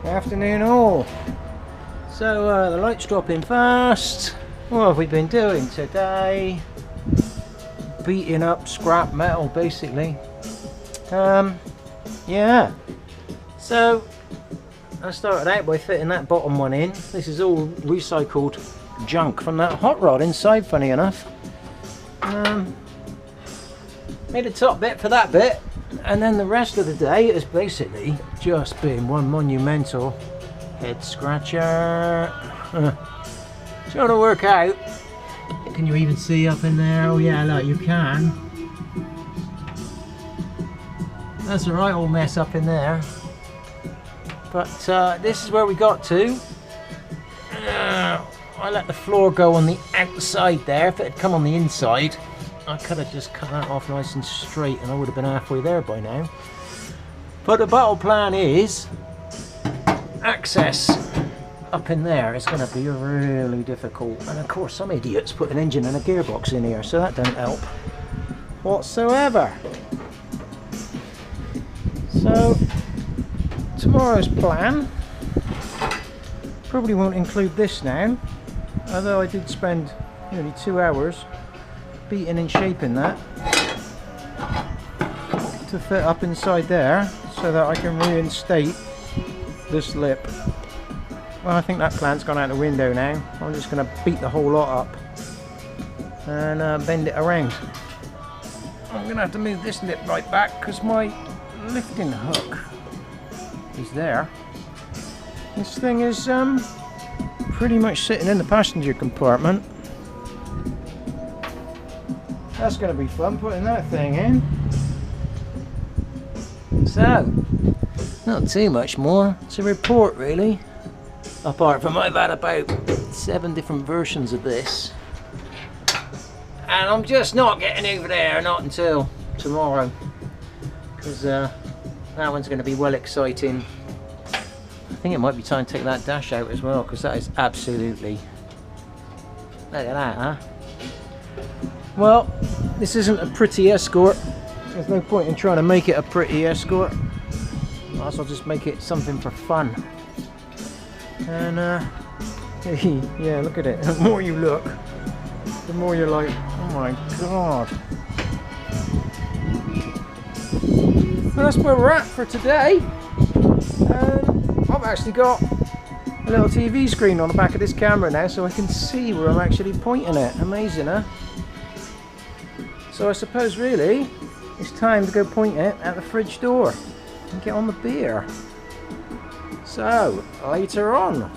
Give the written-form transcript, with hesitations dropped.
Afternoon all. So the light's dropping fast. What have we been doing today? Beating up scrap metal basically. Yeah. So I started out by fitting that bottom one in. This is all recycled junk from that hot rod inside, funny enough. Made a top bit for that bit, and then the rest of the day has basically just been one monumental head scratcher. Trying to work out. Can you even see up in there? Oh yeah, look, you can. That's a right old mess up in there. But this is where we got to. I let the floor go on the outside there. If it had come on the inside, I could have just cut that off nice and straight and I would have been halfway there by now. But the battle plan is access up in there is going to be really difficult. And of course some idiots put an engine and a gearbox in here, so that don't help whatsoever. So tomorrow's plan probably won't include this now, although I did spend nearly 2 hours beating and shaping that to fit up inside there so that I can reinstate this lip. Well, I think that plan's gone out the window now. I'm just going to beat the whole lot up and bend it around. I'm going to have to move this lip right back because my lifting hook is there. This thing is pretty much sitting in the passenger compartment. That's going to be fun putting that thing in. So, not too much more to report really, apart from I've had about 7 different versions of this, and I'm just not getting over there, not until tomorrow, because that one's going to be well exciting. I think it might be time to take that dash out as well, because that is absolutely, look at that, huh? Well, this isn't a pretty escort. There's no point in trying to make it a pretty escort. Might as well just make it something for fun. And yeah, look at it. The more you look, the more you're like, oh my god. Well, that's where we're at for today. I've actually got a little TV screen on the back of this camera now, so I can see where I'm actually pointing it. Amazing, huh? So I suppose really it's time to go point it at the fridge door and get on the beer. So later on.